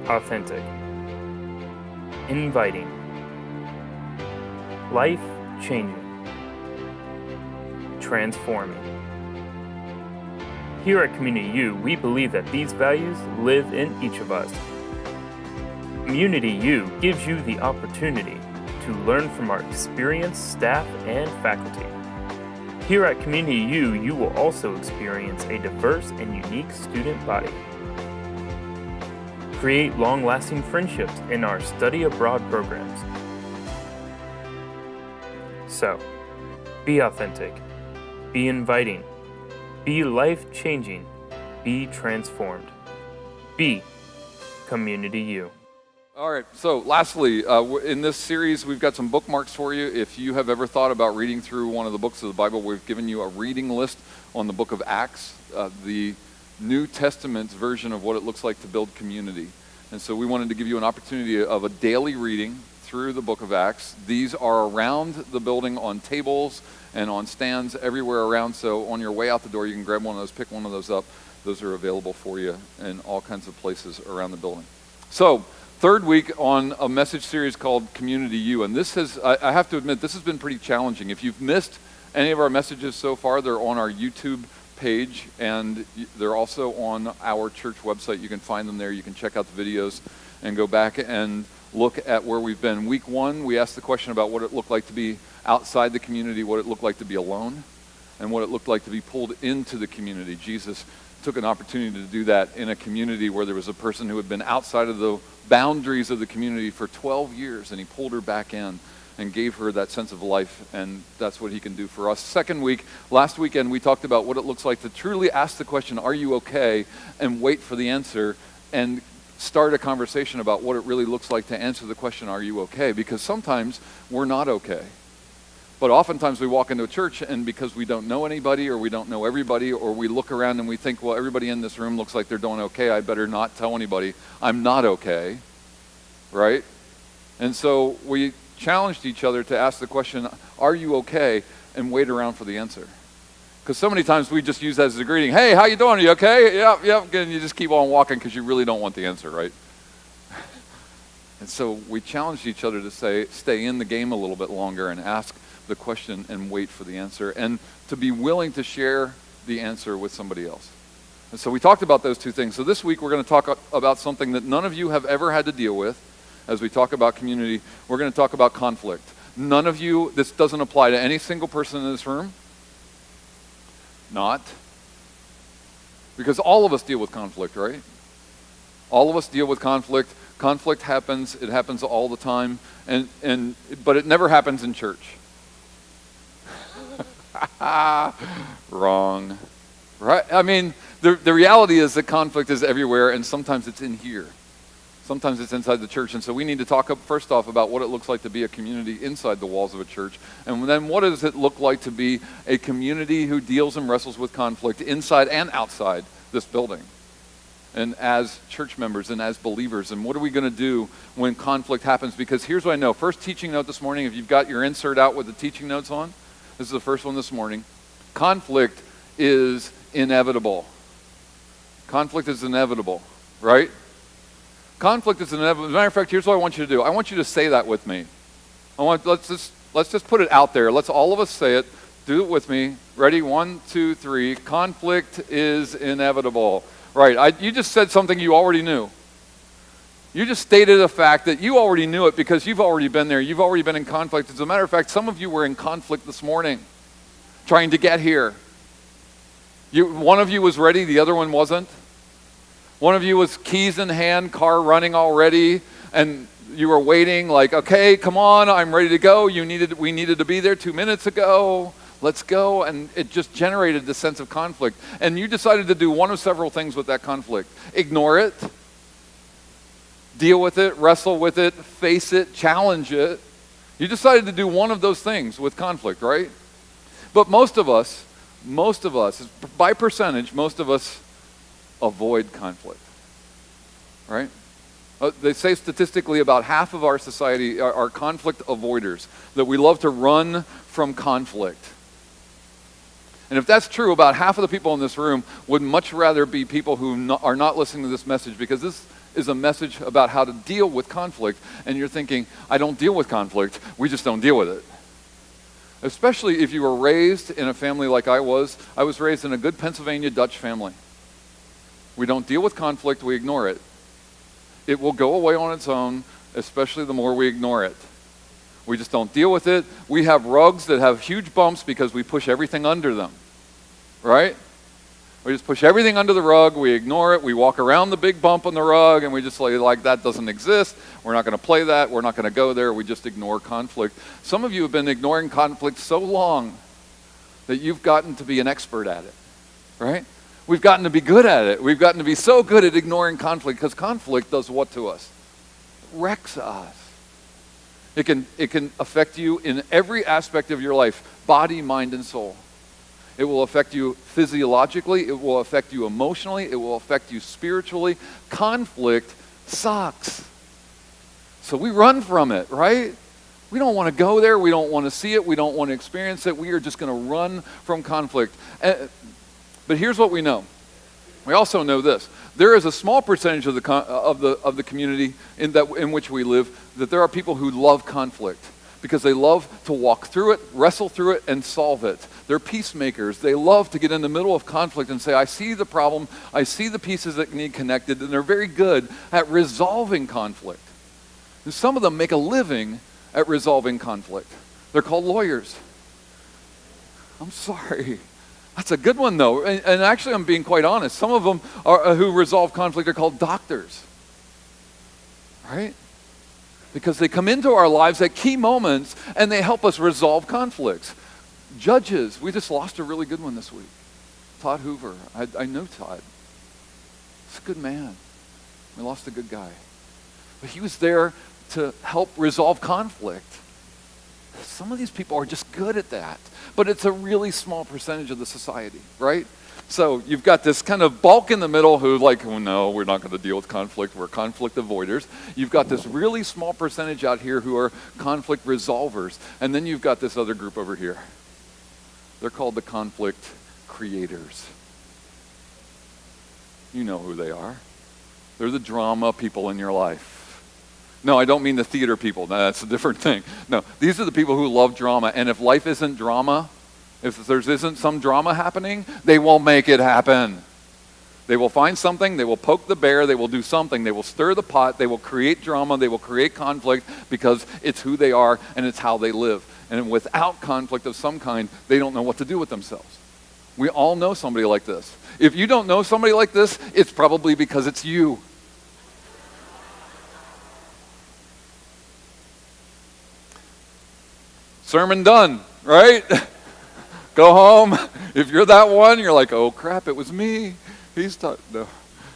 authentic, inviting, life-changing, transforming. Here at Community U, we believe that these values live in each of us. Community U gives you the opportunity to learn from our experienced staff and faculty. Here at Community U, you will also experience a diverse and unique student body. Create long-lasting friendships in our study abroad programs. So, be authentic, be inviting, be life-changing, be transformed. Be Community U. All right, so lastly, in this series, we've got some bookmarks for you. If you have ever thought about reading through one of the books of the Bible, we've given you a reading list on the book of Acts, the New Testament version of what it looks like to build community. And so we wanted to give you an opportunity of a daily reading through the book of Acts. These are around the building on tables and on stands everywhere around. So on your way out the door, you can grab one of those, pick one of those up. Those are available for you in all kinds of places around the building. So, third week on a message series called Community U. And this has, I have to admit, this has been pretty challenging. If you've missed any of our messages so far, they're on our YouTube page, and they're also on our church website. You can find them there. You can check out the videos and go back and look at where we've been. Week 1, we asked the question about what it looked like to be outside the community, what it looked like to be alone, and what it looked like to be pulled into the community. Jesus took an opportunity to do that in a community where there was a person who had been outside of the boundaries of the community for 12 years, and he pulled her back in and gave her that sense of life, and that's what he can do for us. Second week, last weekend, we talked about what it looks like to truly ask the question, are you okay, and wait for the answer, and start a conversation about what it really looks like to answer the question, are you okay? Because sometimes we're not okay. But oftentimes we walk into a church, and because we don't know anybody, or we don't know everybody, or we look around and we think, well, everybody in this room looks like they're doing okay, I better not tell anybody I'm not okay, right? And so we challenged each other to ask the question, are you okay, and wait around for the answer. Because so many times we just use that as a greeting. Hey, how you doing? Are you okay? Yep. And you just keep on walking because you really don't want the answer, right? And so we challenged each other to say, stay in the game a little bit longer and ask the question and wait for the answer, and to be willing to share the answer with somebody else. And so we talked about those two things. So this week we're going to talk about something that none of you have ever had to deal with. As we talk about community, we're going to talk about conflict. None of you, this doesn't apply to any single person in this room. Not. Because all of us deal with conflict, right? All of us deal with conflict. Conflict happens. It happens all the time. But it never happens in church. Wrong. Right? I mean, the reality is that conflict is everywhere, and sometimes it's in here. Sometimes it's inside the church. And so we need to talk first off about what it looks like to be a community inside the walls of a church. And then what does it look like to be a community who deals and wrestles with conflict inside and outside this building, and as church members and as believers. And what are we going to do when conflict happens? Because here's what I know. First teaching note this morning, if you've got your insert out with the teaching notes on, this is the first one this morning. Conflict is inevitable. Conflict is inevitable, right? Conflict is inevitable. As a matter of fact, here's what I want you to do. I want you to say that with me. Let's just put it out there. Let's all of us say it. Do it with me. Ready? 1, 2, 3. Conflict is inevitable. Right. You just said something you already knew. You just stated a fact that you already knew it because you've already been there. You've already been in conflict. As a matter of fact, some of you were in conflict this morning trying to get here. One of you was ready, the other one wasn't. One of you was keys in hand, car running already, and you were waiting like, okay, come on, I'm ready to go. We needed to be there 2 minutes ago. Let's go. And it just generated this sense of conflict. And you decided to do one of several things with that conflict. Ignore it, deal with it, wrestle with it, face it, challenge it. You decided to do one of those things with conflict, right? But most of us, by percentage, most of us avoid conflict, right? They say statistically about half of our society are conflict avoiders, that we love to run from conflict. And if that's true, about half of the people in this room would much rather be people who are not listening to this message, because this is a message about how to deal with conflict, and you're thinking, I don't deal with conflict, we just don't deal with it. Especially if you were raised in a family like I was. I was raised in a good Pennsylvania Dutch family. We don't deal with conflict, we ignore it. It will go away on its own, especially the more we ignore it. We just don't deal with it. We have rugs that have huge bumps because we push everything under them, right? We just push everything under the rug, we ignore it, we walk around the big bump on the rug, and we just like that doesn't exist. We're not going to play that, we're not going to go there, we just ignore conflict. Some of you have been ignoring conflict so long that you've gotten to be an expert at it, right? We've gotten to be good at it. We've gotten to be so good at ignoring conflict, because conflict does what to us? It wrecks us. It can affect you in every aspect of your life, body, mind, and soul. It will affect you physiologically. It will affect you emotionally. It will affect you spiritually. Conflict sucks. So we run from it, right? We don't want to go there. We don't want to see it. We don't want to experience it. We are just going to run from conflict. But here's what we know. We also know this. There is a small percentage of the community in which we live that there are people who love conflict because they love to walk through it, wrestle through it, and solve it. They're peacemakers. They love to get in the middle of conflict and say, I see the problem, I see the pieces that need connected, and they're very good at resolving conflict. And some of them make a living at resolving conflict. They're called lawyers. I'm sorry. That's a good one, though. And actually, I'm being quite honest. Some of them who resolve conflict are called doctors, right? Because they come into our lives at key moments, and they help us resolve conflicts. Judges. We just lost a really good one this week. Todd Hoover. I know Todd. He's a good man. We lost a good guy. But he was there to help resolve conflict. Some of these people are just good at that. But it's a really small percentage of the society, right? So you've got this kind of bulk in the middle who like, oh no, we're not going to deal with conflict. We're conflict avoiders. You've got this really small percentage out here who are conflict resolvers. And then you've got this other group over here. They're called the conflict creators. You know who they are. They're the drama people in your life. No, I don't mean the theater people. No, that's a different thing. No, these are the people who love drama. And if life isn't drama, if there isn't some drama happening, they will make it happen. They will find something. They will poke the bear. They will do something. They will stir the pot. They will create drama. They will create conflict because it's who they are and it's how they live. And without conflict of some kind, they don't know what to do with themselves. We all know somebody like this. If you don't know somebody like this, it's probably because it's you. Sermon done, right? Go home. If you're that one, you're like, oh crap, it was me. He's talking. No.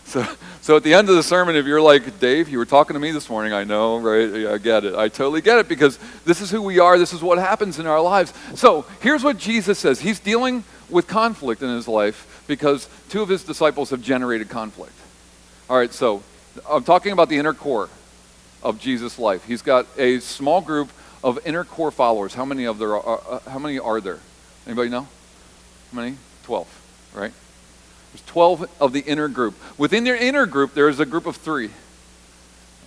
So at the end of the sermon, if you're like, Dave, you were talking to me this morning, I know, right? Yeah, I get it. I totally get it because this is who we are. This is what happens in our lives. So here's what Jesus says. He's dealing with conflict in his life because two of his disciples have generated conflict. All right, so I'm talking about the inner core of Jesus' life. He's got a small group of inner core followers. How many are there? Anybody know? How many? 12, right? There's 12 of the inner group. Within their inner group, there is a group of 3.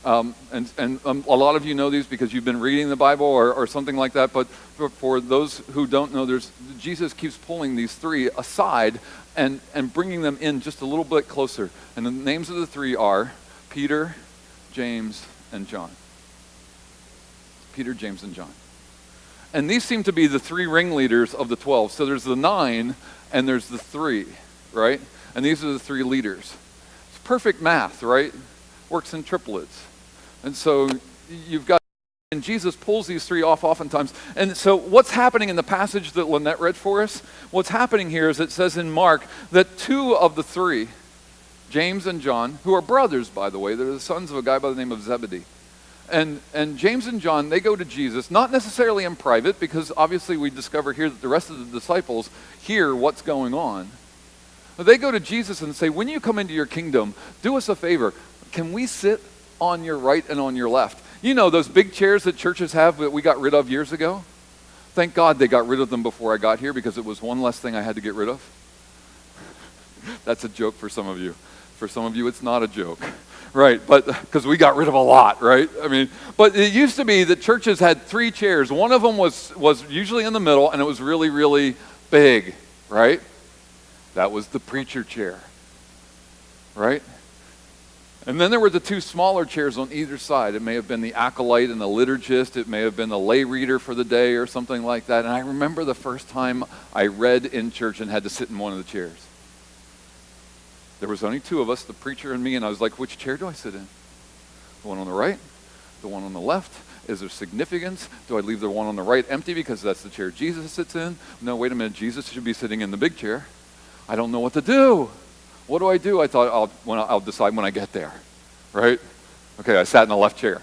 And a lot of you know these because you've been reading the Bible or something like that. But for those who don't know, Jesus keeps pulling these 3 aside and bringing them in just a little bit closer. And the names of the 3 are Peter, James, and John. Peter, James, and John. And these seem to be the 3 ringleaders of the 12. So there's the 9 and there's the 3, right? And these are the 3 leaders. It's perfect math, right? Works in triplets. And so you've got, and Jesus pulls these 3 off oftentimes. And so what's happening in the passage that Lynette read for us? What's happening here is it says in Mark that 2 of the 3, James and John, who are brothers, by the way, they're the sons of a guy by the name of Zebedee. And James and John, they go to Jesus, not necessarily in private, because obviously we discover here that the rest of the disciples hear what's going on. But they go to Jesus and say, when you come into your kingdom, do us a favor. Can we sit on your right and on your left? You know those big chairs that churches have that we got rid of years ago? Thank God they got rid of them before I got here because it was one less thing I had to get rid of. That's a joke for some of you. For some of you, it's not a joke. right? But because we got rid of a lot, right? I mean, but it used to be that churches had 3 chairs. One of them was usually in the middle, and it was really, really big, right? That was the preacher chair, right? And then there were the 2 smaller chairs on either side. It may have been the acolyte and the liturgist. It may have been the lay reader for the day or something like that. And I remember the first time I read in church and had to sit in one of the chairs. There was only 2 of us, the preacher and me, and I was like, which chair do I sit in? The one on the right? The one on the left? Is there significance? Do I leave the one on the right empty because that's the chair Jesus sits in? No, wait a minute, Jesus should be sitting in the big chair. I don't know what to do. What do I do? I thought I'll decide when I get there, right? Okay, I sat in the left chair.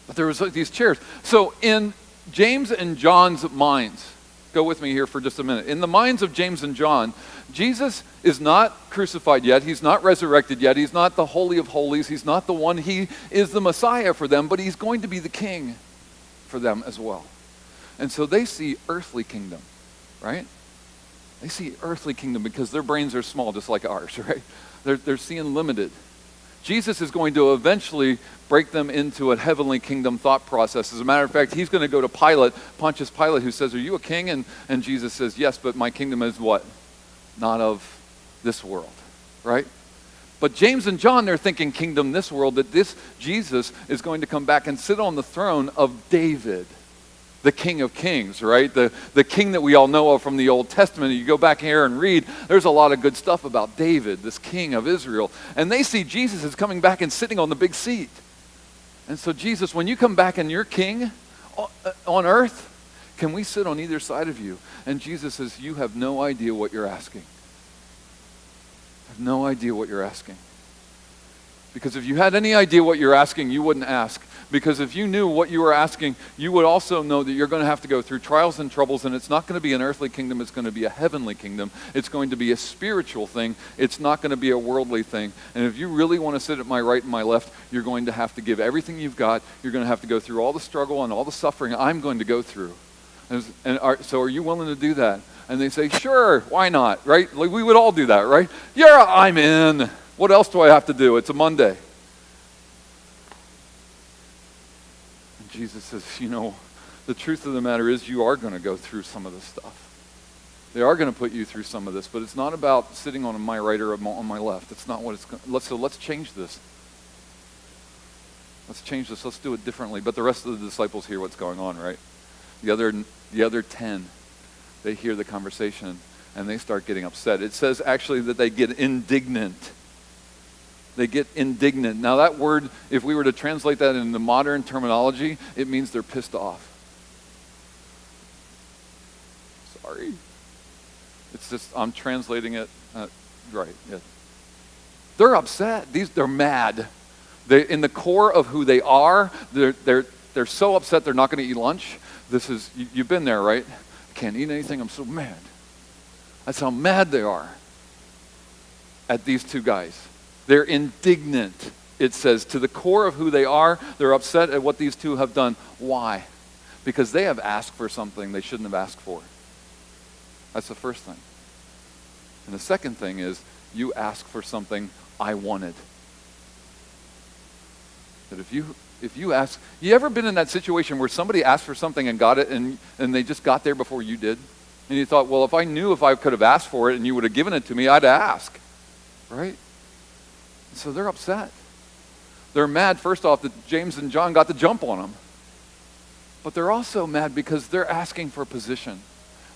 But there was these chairs. So in James and John's minds, go with me here for just a minute. In the minds of James and John, Jesus is not crucified yet. He's not resurrected yet. He's not the Holy of Holies. He's not the one. He is the Messiah for them, but he's going to be the king for them as well. And so they see earthly kingdom, right? They see earthly kingdom because their brains are small, just like ours, right? They're seeing limited. Jesus is going to eventually break them into a heavenly kingdom thought process. As a matter of fact, he's going to go to Pontius Pilate, who says, are you a king? And Jesus says, yes, but my kingdom is what? Not of this world, right? But James and John, they're thinking kingdom this world, that this Jesus is going to come back and sit on the throne of David, the King of Kings, right? The king that we all know of from the Old Testament. You go back here and read, there's a lot of good stuff about David, this king of Israel. And they see Jesus is coming back and sitting on the big seat. And so Jesus, when you come back and you're king on earth, can we sit on either side of you? And Jesus says, you have no idea what you're asking. I have no idea what you're asking. Because if you had any idea what you're asking, you wouldn't ask. Because if you knew what you were asking, you would also know that you're going to have to go through trials and troubles, and it's not going to be an earthly kingdom, it's going to be a heavenly kingdom. It's going to be a spiritual thing. It's not going to be a worldly thing. And if you really want to sit at my right and my left, you're going to have to give everything you've got. You're going to have to go through all the struggle and all the suffering I'm going to go through. So are you willing to do that? And they say, sure, why not, right? Like we would all do that, right? Yeah, I'm in. What else do I have to do? It's a Monday. And Jesus says, the truth of the matter is you are going to go through some of this stuff. They are going to put you through some of this, but it's not about sitting on my right or on my left. It's not what it's going to. So let's change this. Let's change this. Let's do it differently. But the rest of the disciples hear what's going on, right? The other 10, they hear the conversation and they start getting upset. It says actually that they get indignant. They get indignant. Now that word, if we were to translate that into modern terminology, it means they're pissed off. Sorry. It's just, I'm translating it right. Yeah. They're upset. They're mad. In the core of who they are, they're so upset they're not going to eat lunch. You've been there, right? I can't eat anything. I'm so mad. That's how mad they are at these 2 guys. They're indignant, it says. To the core of who they are, they're upset at what these 2 have done. Why? Because they have asked for something they shouldn't have asked for. That's the first thing. And the second thing is, you ask for something I wanted. That if you ask, you ever been in that situation where somebody asked for something and got it and they just got there before you did? And you thought, well, if I knew if I could have asked for it and you would have given it to me, I'd ask, right? So they're upset. They're mad, first off, that James and John got the jump on them. But they're also mad because they're asking for position.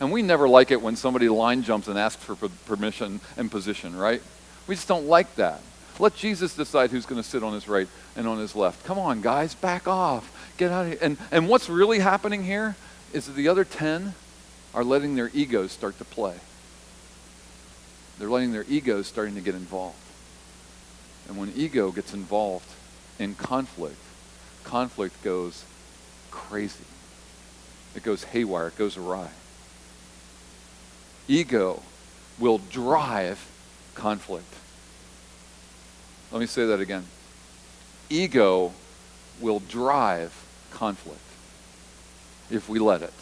And we never like it when somebody line jumps and asks for permission and position, right? We just don't like that. Let Jesus decide who's going to sit on his right and on his left. Come on, guys, back off. Get out of here. And what's really happening here is that the other 10 are letting their egos start to play. They're letting their egos starting to get involved. And when ego gets involved in conflict goes crazy. It goes haywire. It goes awry. Ego will drive conflict. Let me say that again. Ego will drive conflict if we let it.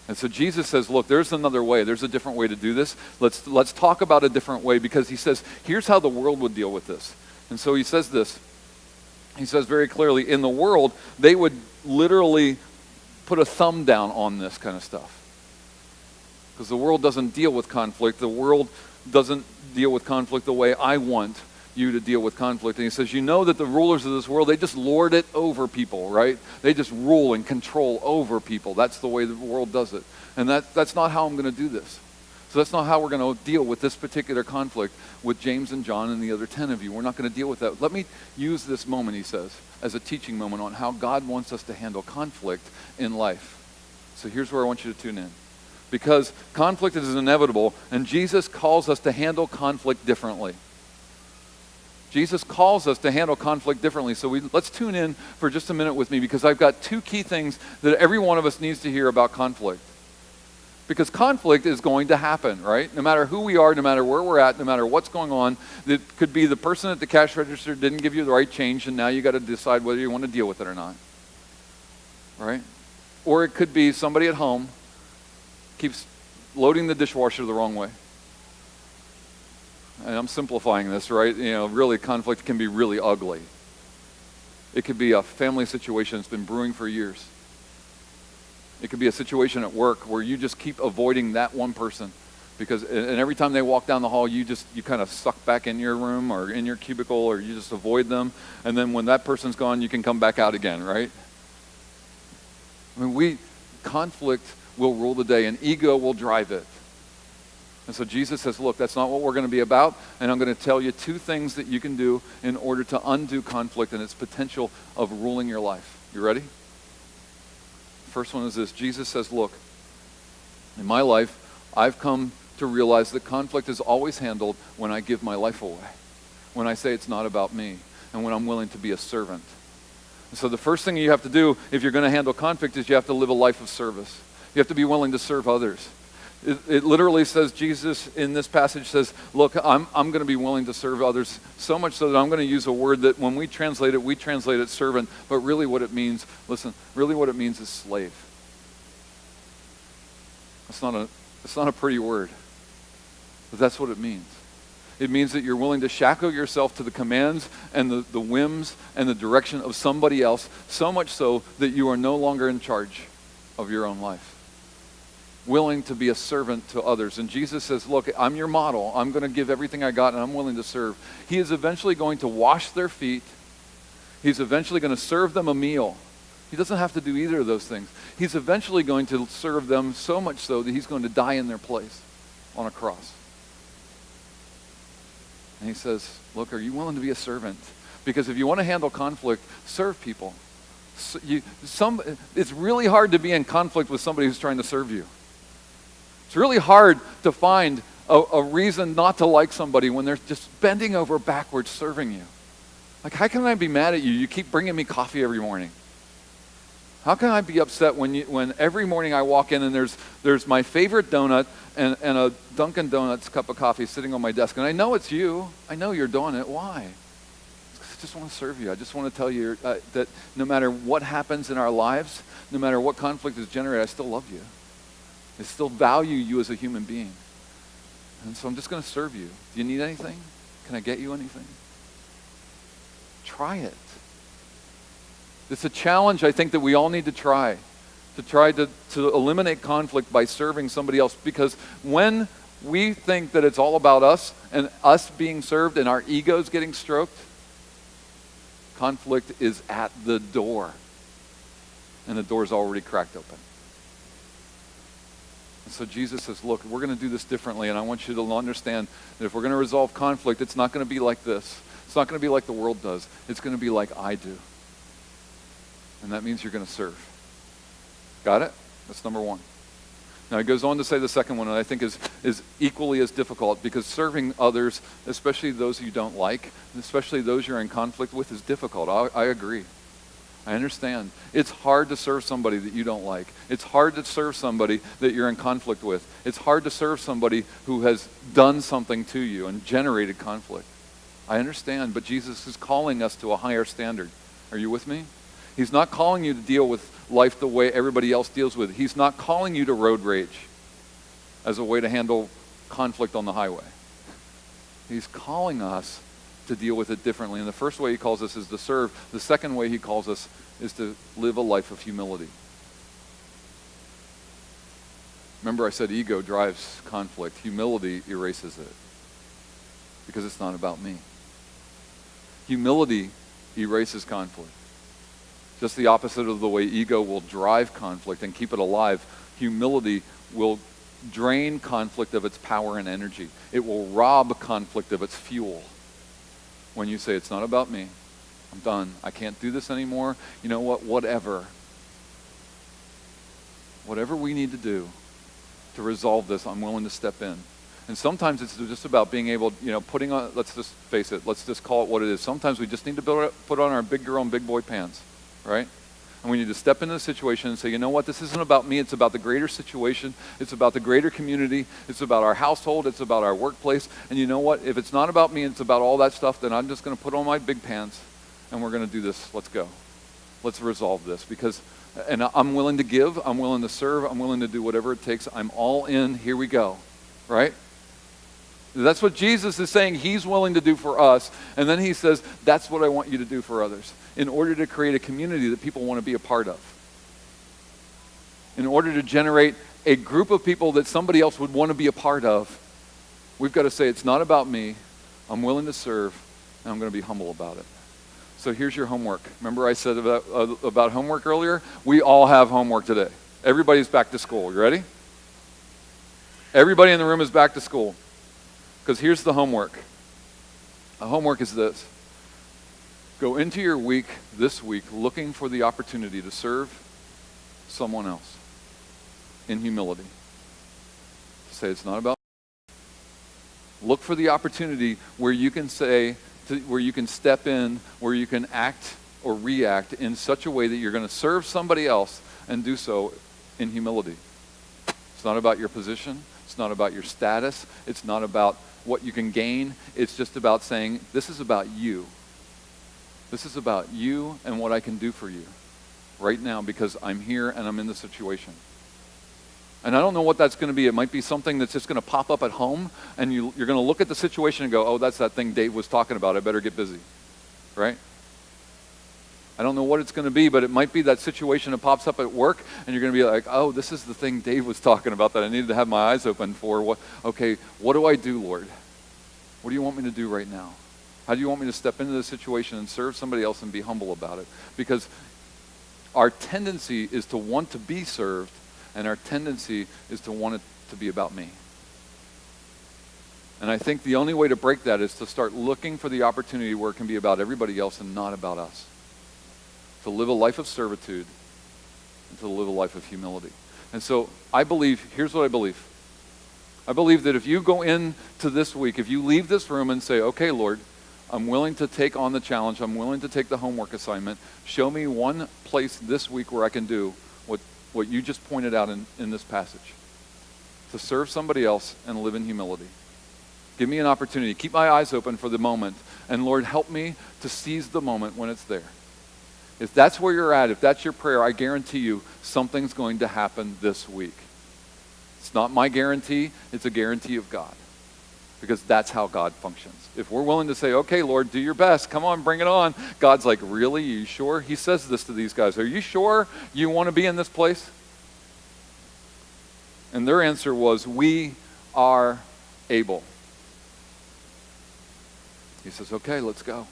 And so Jesus says, look, there's another way. There's a different way to do this. Let's talk about a different way, because he says, here's how the world would deal with this. And so he says this. He says very clearly, in the world, they would literally put a thumb down on this kind of stuff. Because the world doesn't deal with conflict. The world doesn't deal with conflict the way I want you to deal with conflict. And he says, you know that the rulers of this world, they just lord it over people, right? They just rule and control over people. That's the way the world does it. And that's not how I'm going to do this. So that's not how we're going to deal with this particular conflict with James and John and the other 10 of you. We're not going to deal with that. Let me use this moment, he says, as a teaching moment on how God wants us to handle conflict in life. So here's where I want you to tune in. Because conflict is inevitable, and Jesus calls us to handle conflict differently. Jesus calls us to handle conflict differently. So let's tune in for just a minute with me, because I've got two key things that every one of us needs to hear about conflict. Because conflict is going to happen, right? No matter who we are, no matter where we're at, no matter what's going on. It could be the person at the cash register didn't give you the right change, and now you got to decide whether you want to deal with it or not. Right? Or it could be somebody at home keeps loading the dishwasher the wrong way. And I'm simplifying this, right? You know, really, conflict can be really ugly. It could be a family situation that's been brewing for years. It could be a situation at work where you just keep avoiding that one person, and every time they walk down the hall, you kind of suck back in your room or in your cubicle, or you just avoid them. And then when that person's gone, you can come back out again, right? I mean, conflict will rule the day, and ego will drive it. And so Jesus says, look, that's not what we're going to be about, and I'm going to tell you two things that you can do in order to undo conflict and its potential of ruling your life. You ready? First one is this. Jesus says, look, in my life, I've come to realize that conflict is always handled when I give my life away, when I say it's not about me, and when I'm willing to be a servant. And so the first thing you have to do if you're going to handle conflict is you have to live a life of service. You have to be willing to serve others. It literally says, Jesus in this passage says, look, I'm going to be willing to serve others, so much so that I'm going to use a word that when we translate it servant, but really what it means, listen, really what it means is slave. It's not a pretty word, but that's what it means. It means that you're willing to shackle yourself to the commands and the whims and the direction of somebody else, so much so that you are no longer in charge of your own life. Willing to be a servant to others. And Jesus says, look, I'm your model. I'm going to give everything I got, and I'm willing to serve. He is eventually going to wash their feet. He's eventually going to serve them a meal. He doesn't have to do either of those things. He's eventually going to serve them so much so that he's going to die in their place on a cross. And he says, look, are you willing to be a servant? Because if you want to handle conflict, serve people. It's really hard to be in conflict with somebody who's trying to serve you. It's really hard to find a reason not to like somebody when they're just bending over backwards serving you. Like, how can I be mad at you? You keep bringing me coffee every morning. How can I be upset when every morning I walk in and there's my favorite donut and a Dunkin' Donuts cup of coffee sitting on my desk, and I know it's you. I know you're doing it. Why? I just want to serve you. I just want to tell you that no matter what happens in our lives, no matter what conflict is generated, I still love you. I still value you as a human being. And so I'm just going to serve you. Do you need anything? Can I get you anything? Try it. It's a challenge I think that we all need to try to eliminate conflict by serving somebody else. Because when we think that it's all about us and us being served and our egos getting stroked, conflict is at the door. And the door's already cracked open. And so Jesus says, look, we're going to do this differently, and I want you to understand that if we're going to resolve conflict, it's not going to be like this. It's not going to be like the world does. It's going to be like I do. And that means you're going to serve. Got it? That's number one. Now he goes on to say the second one, and I think is equally as difficult, because serving others, especially those you don't like, especially those you're in conflict with, is difficult. I agree. I understand. It's hard to serve somebody that you don't like. It's hard to serve somebody that you're in conflict with. It's hard to serve somebody who has done something to you and generated conflict. I understand, but Jesus is calling us to a higher standard. Are you with me? He's not calling you to deal with life the way everybody else deals with it. He's not calling you to road rage as a way to handle conflict on the highway. He's calling us to deal with it differently. And the first way he calls us is to serve. The second way he calls us is to live a life of humility. Remember, I said ego drives conflict. Humility erases it because it's not about me. Humility erases conflict. Just the opposite of the way ego will drive conflict and keep it alive, humility will drain conflict of its power and energy. It will rob conflict of its fuel. When you say, it's not about me, I'm done, I can't do this anymore, you know what, whatever we need to do to resolve this, I'm willing to step in. And sometimes it's just about being able, putting on, let's just face it, let's just call it what it is. Sometimes we just need to put on our big girl and big boy pants, right? And we need to step into the situation and say, you know what, this isn't about me, it's about the greater situation, it's about the greater community, it's about our household, it's about our workplace. And you know what, if it's not about me, it's about all that stuff, then I'm just going to put on my big pants and we're going to do this. Let's go. Let's resolve this. And I'm willing to give, I'm willing to serve, I'm willing to do whatever it takes. I'm all in, here we go, right? That's what Jesus is saying he's willing to do for us. And then he says, that's what I want you to do for others, in order to create a community that people want to be a part of. In order to generate a group of people that somebody else would want to be a part of, we've got to say, it's not about me, I'm willing to serve, and I'm going to be humble about it. So here's your homework. Remember I said about homework earlier? We all have homework today. Everybody's back to school. You ready? Everybody in the room is back to school. Because here's the homework. The homework is this. Go into your week this week looking for the opportunity to serve someone else in humility. Say it's not about me. Look for the opportunity where you can where you can step in, where you can act or react in such a way that you're going to serve somebody else and do so in humility. It's not about your position. It's not about your status. It's not about what you can gain. It's just about saying, this is about you. This is about you and what I can do for you right now because I'm here and I'm in the situation. And I don't know what that's going to be. It might be something that's just going to pop up at home and you're going to look at the situation and go, oh, that's that thing Dave was talking about. I better get busy, right? I don't know what it's going to be, but it might be that situation that pops up at work and you're going to be like, oh, this is the thing Dave was talking about that I needed to have my eyes open for. What do I do, Lord? What do you want me to do right now? How do you want me to step into the situation and serve somebody else and be humble about it? Because our tendency is to want to be served, and our tendency is to want it to be about me. And I think the only way to break that is to start looking for the opportunity where it can be about everybody else and not about us. To live a life of servitude and to live a life of humility. And so I believe, here's what I believe. I believe that if you go into this week, if you leave this room and say, okay, Lord, I'm willing to take on the challenge, I'm willing to take the homework assignment, show me one place this week where I can do what you just pointed out in this passage. To serve somebody else and live in humility. Give me an opportunity. Keep my eyes open for the moment. And Lord, help me to seize the moment when it's there. If that's where you're at, if that's your prayer, I guarantee you something's going to happen this week. It's not my guarantee, it's a guarantee of God. Because that's how God functions. If we're willing to say, okay, Lord, do your best. Come on, bring it on. God's like, really? Are you sure? He says this to these guys. Are you sure you want to be in this place? And their answer was, we are able. He says, okay, let's go.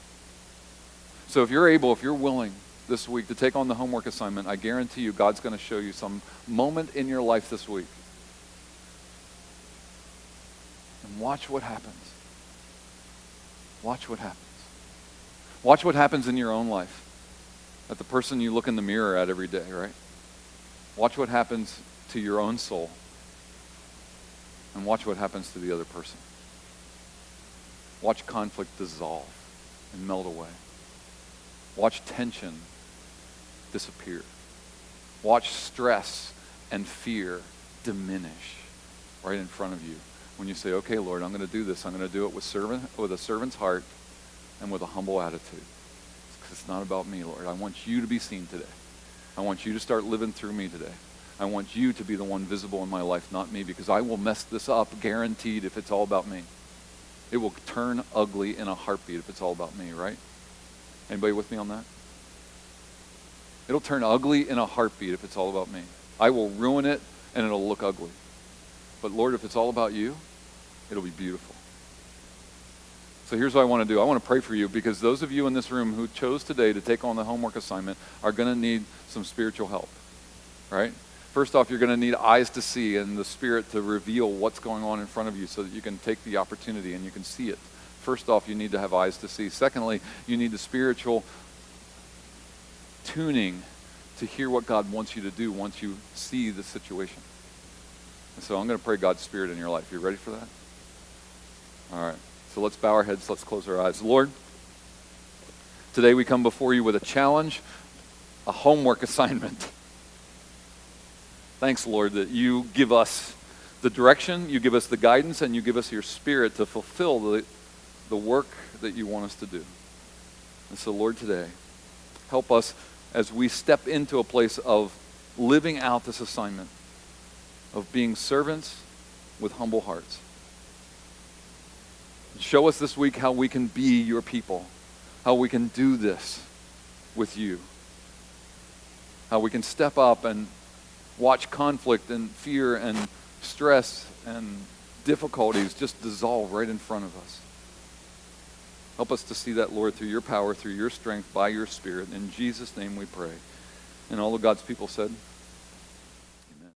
So if you're able, if you're willing this week to take on the homework assignment, I guarantee you God's going to show you some moment in your life this week. And watch what happens. Watch what happens. Watch what happens in your own life. At the person you look in the mirror at every day, right? Watch what happens to your own soul. And watch what happens to the other person. Watch conflict dissolve and melt away. Watch tension disappear. Watch stress and fear diminish right in front of you. When you say, okay, Lord, I'm going to do this. I'm going to do it with a servant's heart and with a humble attitude. Because it's not about me, Lord. I want you to be seen today. I want you to start living through me today. I want you to be the one visible in my life, not me, because I will mess this up, guaranteed, if it's all about me. It will turn ugly in a heartbeat if it's all about me, right? Anybody with me on that? It'll turn ugly in a heartbeat if it's all about me. I will ruin it and it'll look ugly. But Lord, if it's all about you, it'll be beautiful. So here's what I want to do. I want to pray for you because those of you in this room who chose today to take on the homework assignment are going to need some spiritual help, right? First off, you're going to need eyes to see and the Spirit to reveal what's going on in front of you so that you can take the opportunity and you can see it. First off, you need to have eyes to see. Secondly, you need the spiritual tuning to hear what God wants you to do once you see the situation. And so I'm going to pray God's Spirit in your life. You ready for that? All right. So let's bow our heads. Let's close our eyes. Lord, today we come before you with a challenge, a homework assignment. Thanks, Lord, that you give us the direction, you give us the guidance, and you give us your Spirit to fulfill the work that you want us to do. And so, Lord, today, help us as we step into a place of living out this assignment, of being servants with humble hearts. Show us this week how we can be your people, how we can do this with you, how we can step up and watch conflict and fear and stress and difficulties just dissolve right in front of us. Help us to see that, Lord, through your power, through your strength, by your Spirit. In Jesus' name we pray. And all of God's people said,